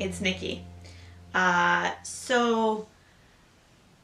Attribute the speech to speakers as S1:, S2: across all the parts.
S1: it's Nikki. So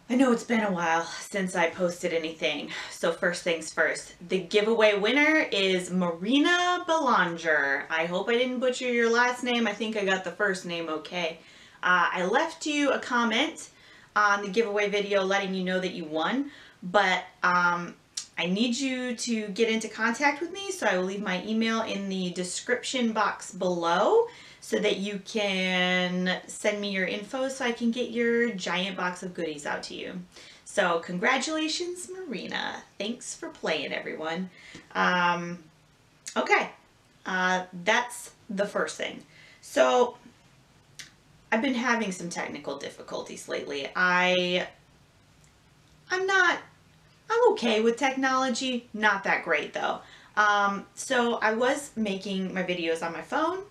S1: I know it's been a while since I posted anything. So first things first, the giveaway winner is Marina Belanger. I hope I didn't butcher your last name. I think I got the first name okay. I left you a comment on the giveaway video letting you know that you won, but I need you to get into contact with me, so I will leave my email in the description box below so that you can send me your info so I can get your giant box of goodies out to you. So congratulations, Marina. Thanks for playing, everyone. Okay, that's the first thing. So I've been having some technical difficulties lately. I'm okay with technology, not that great though. So I was making my videos on my phone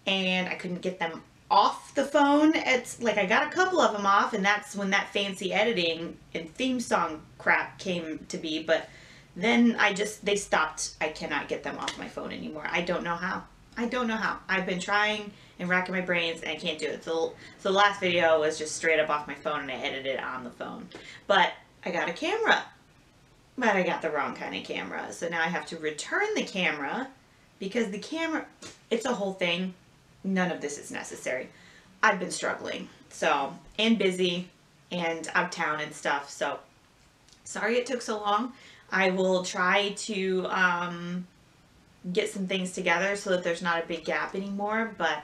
S1: and I couldn't get them off the phone. It's like I got a couple of them off, and that's when that fancy editing and theme song crap came to be, but then they stopped. I cannot get them off my phone anymore. I don't know how. I don't know how. I've been trying and racking my brains and I can't do it. So the last video was just straight up off my phone and I edited it on the phone. But I got a camera. But I got the wrong kind of camera. So now I have to return the camera because the camera, it's a whole thing. None of this is necessary. I've been struggling. So, and busy and out of town and stuff. So, sorry it took so long. I will try to get some things together so that there's not a big gap anymore. But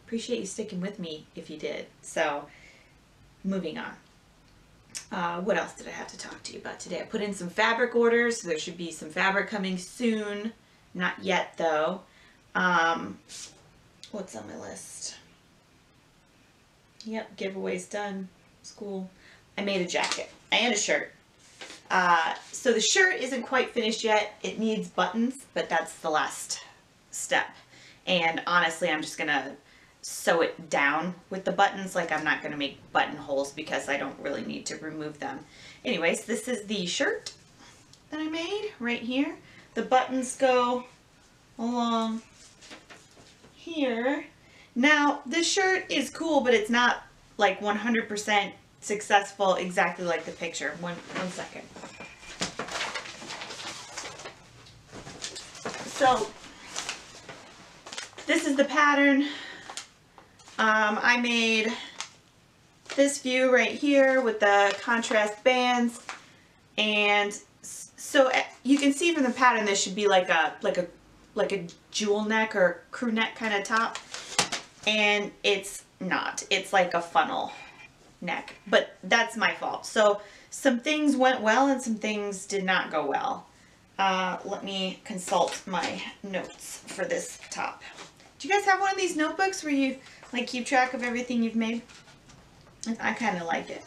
S1: appreciate you sticking with me if you did. So, moving on. What else did I have to talk to you about today? I put in some fabric orders, so there should be some fabric coming soon. Not yet, though. What's on my list? Yep, giveaway's done. School. I made a jacket and a shirt. So the shirt isn't quite finished yet. It needs buttons, but that's the last step. And honestly, I'm just going to sew it down with the buttons. Like, I'm not going to make buttonholes because I don't really need to remove them. Anyways, this is the shirt that I made right here. The buttons go along here. Now, this shirt is cool, but it's not like 100% successful exactly like the picture. One second. So, this is the pattern. I made this view right here with the contrast bands, and so you can see from the pattern this should be like a jewel neck or crew neck kind of top, and it's not. It's like a funnel neck, but that's my fault. So some things went well and some things did not go well. Let me consult my notes for this top. Do you guys have one of these notebooks where you like keep track of everything you've made? I kind of like it.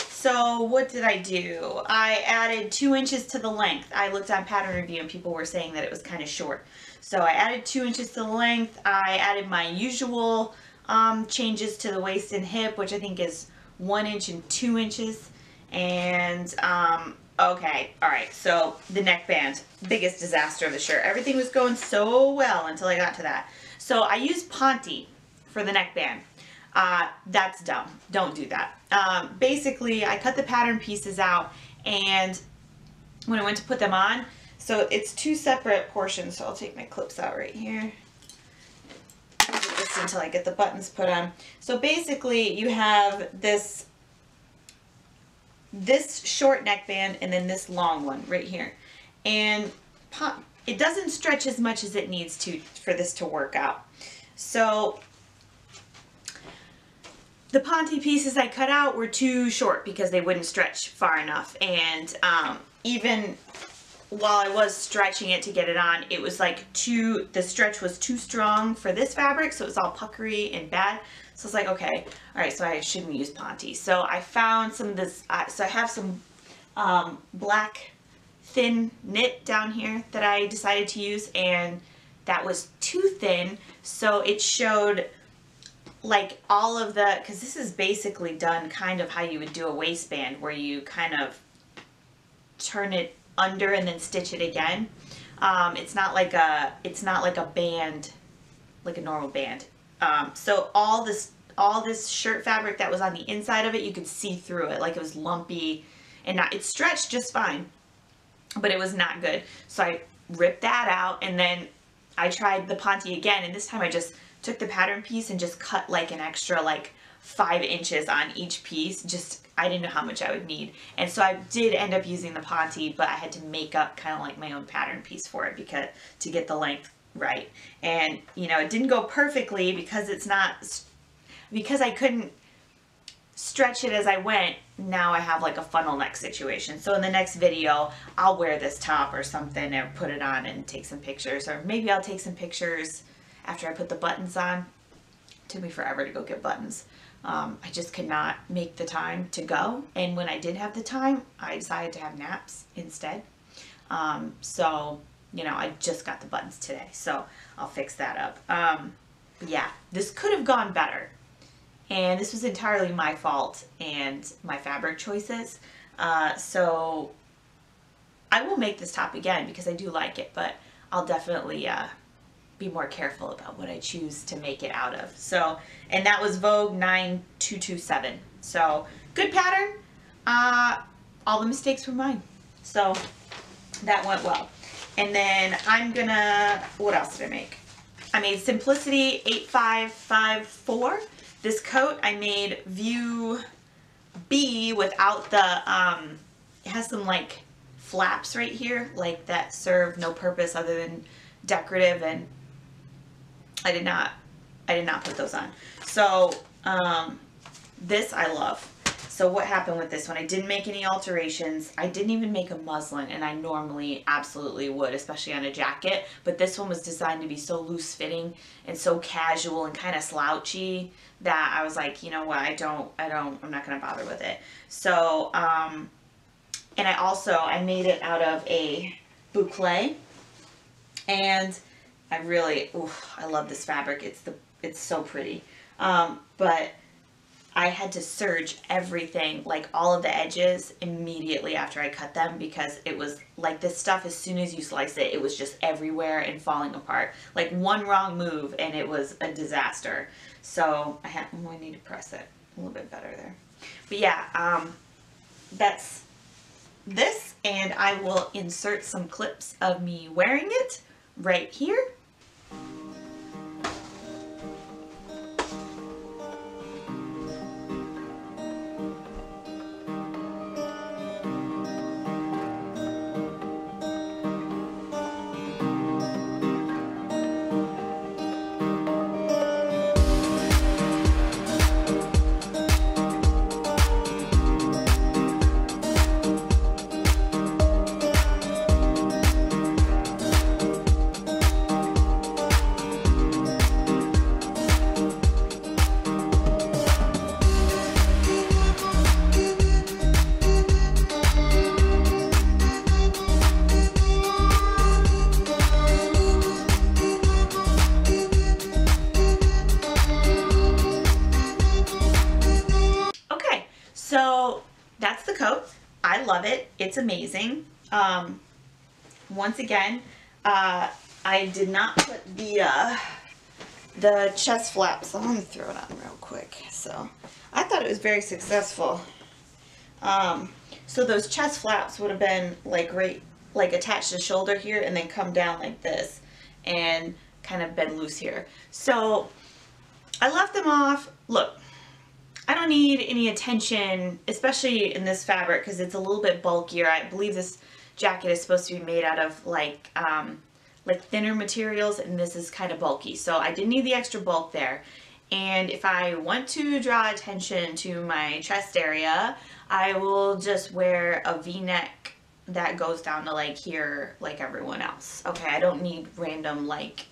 S1: So what did I do? I added 2 inches to the length. I looked on Pattern Review and people were saying that it was kind of short. So I added 2 inches to the length. I added my usual changes to the waist and hip, which I think is 1 inch and 2 inches. And okay, all right, so the neckband, biggest disaster of the shirt. Everything was going so well until I got to that. So I used Ponte for the neckband. That's dumb. Don't do that. Basically, I cut the pattern pieces out, and when I went to put them on, so it's 2 separate portions. So I'll take my clips out right here. Do this until I get the buttons put on. So basically, you have this short neckband and then this long one right here, and it doesn't stretch as much as it needs to for this to work out. So the Ponte pieces I cut out were too short because they wouldn't stretch far enough, and even while I was stretching it to get it on, it was like the stretch was too strong for this fabric, so it was all puckery and bad. So it's like, okay, all right, so I shouldn't use Ponte. So I found some of this, so I have some black thin knit down here that I decided to use, and that was too thin, so it showed like all of the, because this is basically done kind of how you would do a waistband, where you kind of turn it under and then stitch it again. It's not like a band, like a normal band. So all this all this shirt fabric that was on the inside of it, you could see through it, like it was lumpy and not, it stretched just fine, but it was not good. So I ripped that out, and then I tried the Ponte again, and this time I just took the pattern piece and just cut like an extra like 5 inches on each piece. Just, I didn't know how much I would need. And so I did end up using the Ponte, but I had to make up kind of like my own pattern piece for it because to get the length right. And you know, it didn't go perfectly because it's not, because I couldn't stretch it as I went. Now I have like a funnel neck situation. So in the next video, I'll wear this top or something and put it on and take some pictures, or maybe I'll take some pictures after I put the buttons on. It took me forever to go get buttons. I just could not make the time to go, and when I did have the time, I decided to have naps instead. So, you know, I just got the buttons today, so I'll fix that up. Yeah, this could have gone better, and this was entirely my fault and my fabric choices. So I will make this top again because I do like it, but I'll definitely be more careful about what I choose to make it out of. So, and that was Vogue 9227. So good pattern. All the mistakes were mine. So that went well. And then I'm gonna, what else did I make? I made Simplicity 8554. This coat I made View B without the, it has some like flaps right here, like that serve no purpose other than decorative, and I did not put those on. So this I love. So what happened with this one? I didn't make any alterations. I didn't even make a muslin, and I normally absolutely would, especially on a jacket. But this one was designed to be so loose fitting and so casual and kind of slouchy that I was like, you know what? I'm not gonna bother with it. So and I made it out of a boucle, and I really, I love this fabric. It's so pretty. But I had to serge everything, like all of the edges, immediately after I cut them, because it was like this stuff, as soon as you slice it, it was just everywhere and falling apart. Like one wrong move and it was a disaster. So I need to press it a little bit better there. But yeah, that's this, and I will insert some clips of me wearing it right here. So that's the coat. I love it. It's amazing. Once again, I did not put the chest flaps. I'm gonna throw it on real quick. So I thought it was very successful. So those chest flaps would have been like like attached to the shoulder here and then come down like this and kind of been loose here. So I left them off. Look, I don't need any attention, especially in this fabric, because it's a little bit bulkier. I believe this jacket is supposed to be made out of like thinner materials, and this is kind of bulky. So I didn't need the extra bulk there. And if I want to draw attention to my chest area, I will just wear a V-neck that goes down to like here, like everyone else. Okay, I don't need random like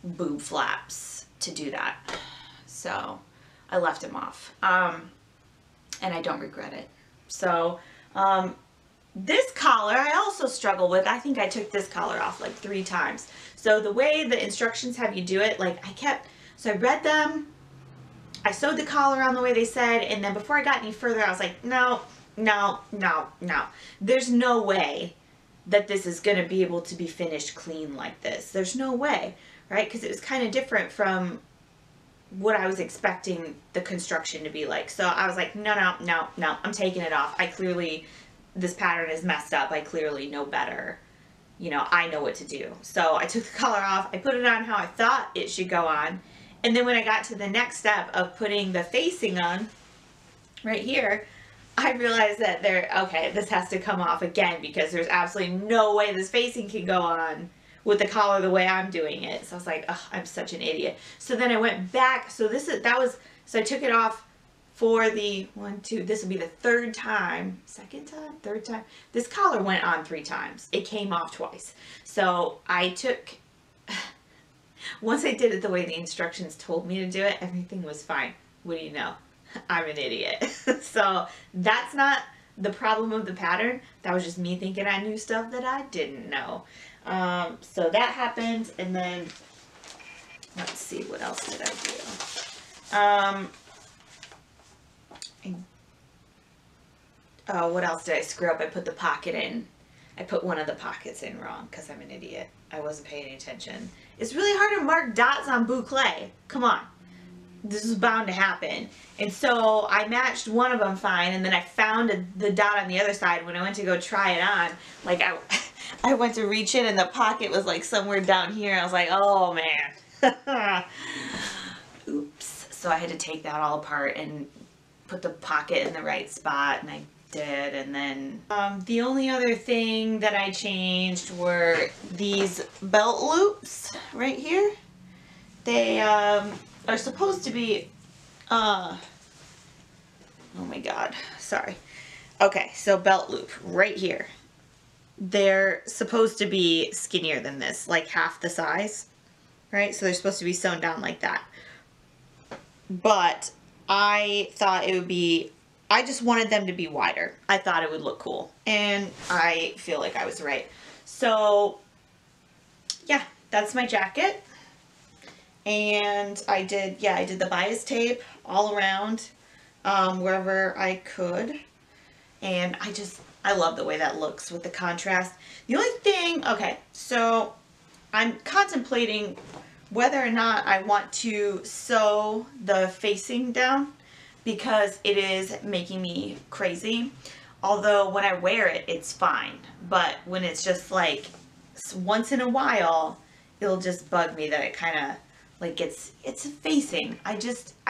S1: boob flaps to do that. So I left them off, and I don't regret it. So this collar I also struggle with. I think I took this collar off like 3 times. So the way the instructions have you do it, like so I read them, I sewed the collar on the way they said, and then before I got any further, I was like, no, no, no, no. There's no way that this is gonna be able to be finished clean like this. There's no way, right? Because it was kind of different from what I was expecting the construction to be like. So I was like, no, no, no, no, I'm taking it off. This pattern is messed up. I clearly know better. You know, I know what to do. So I took the color off. I put it on how I thought it should go on. And then when I got to the next step of putting the facing on, right here, I realized that okay, this has to come off again because there's absolutely no way this facing can go on with the collar the way I'm doing it. So I was like, oh, I'm such an idiot. So then I went back. So so I took it off for the this will be the third time, second time, third time. This collar went on 3 times. It came off twice. So once I did it the way the instructions told me to do it, everything was fine. What do you know? I'm an idiot. So that's not the problem of the pattern. That was just me thinking I knew stuff that I didn't know. So that happened, and then let's see, what else did I do? What else did I screw up? I put the pocket in. I put one of the pockets in wrong because I'm an idiot. I wasn't paying any attention. It's really hard to mark dots on boucle. Come on. This is bound to happen. And so I matched one of them fine, and then I found the dot on the other side. When I went to go try it on, like I went to reach in and the pocket was like somewhere down here. I was like, oh man. Oops. So I had to take that all apart and put the pocket in the right spot, and I did. And then the only other thing that I changed were these belt loops right here. They are supposed to be, oh my god, sorry. Okay, so belt loop right here. They're supposed to be skinnier than this, like half the size, right? So they're supposed to be sewn down like that. But I thought it would be, I just wanted them to be wider. I thought it would look cool, and I feel like I was right. So yeah, that's my jacket. And I did the bias tape all around wherever I could. And I love the way that looks with the contrast. The only thing, okay, so I'm contemplating whether or not I want to sew the facing down because it is making me crazy. Although when I wear it, it's fine. But when it's just like once in a while, it'll just bug me that it kind of like it's a facing. I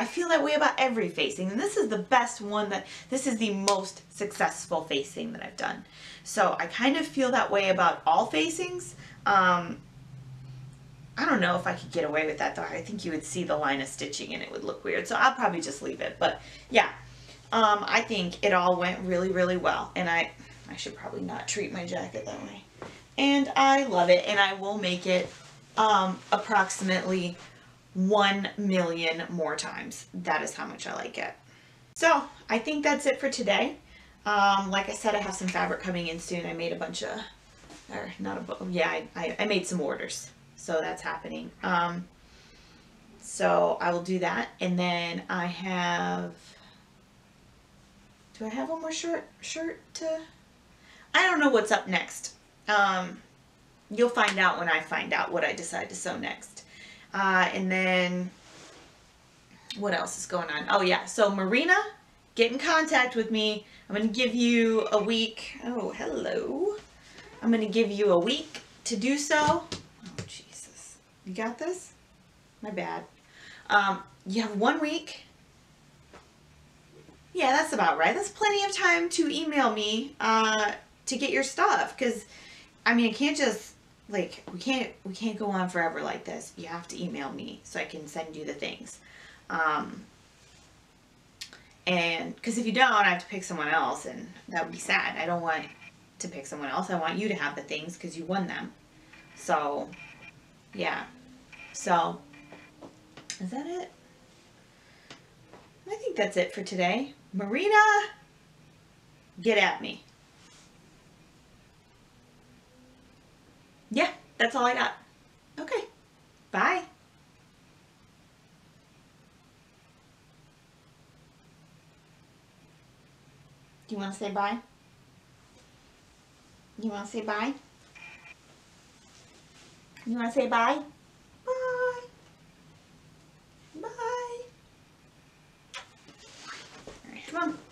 S1: feel that way about every facing, and this is the best one this is the most successful facing that I've done. So I kind of feel that way about all facings. I don't know if I could get away with that though. I think you would see the line of stitching and it would look weird. So I'll probably just leave it. But yeah, I think it all went really, really well, and I should probably not treat my jacket that way. And I love it, and I will make it approximately 1 million more times. That is how much I like it. So I think that's it for today. Like I said, I have some fabric coming in soon. I made a bunch of, or not a, yeah, I made some orders. So that's happening. So I will do that. And then I have, do I have one more shirt to, I don't know what's up next. You'll find out when I find out what I decide to sew next. And then what else is going on? Oh yeah, so Marina, get in contact with me. I'm going to give you a week. Oh, hello. I'm going to give you a week to do so. Oh, Jesus. You got this? My bad. You have 1 week. Yeah, that's about right. That's plenty of time to email me to get your stuff. Because, I mean, I can't just, like, we can't go on forever like this. You have to email me so I can send you the things. And because if you don't, I have to pick someone else, and that would be sad. I don't want to pick someone else. I want you to have the things because you won them. So, yeah. So, is that it? I think that's it for today. Marina, get at me. Yeah, that's all I got. Okay, bye. Do you want to say bye? You want to say bye? You want to say bye? Bye. Bye. Come on.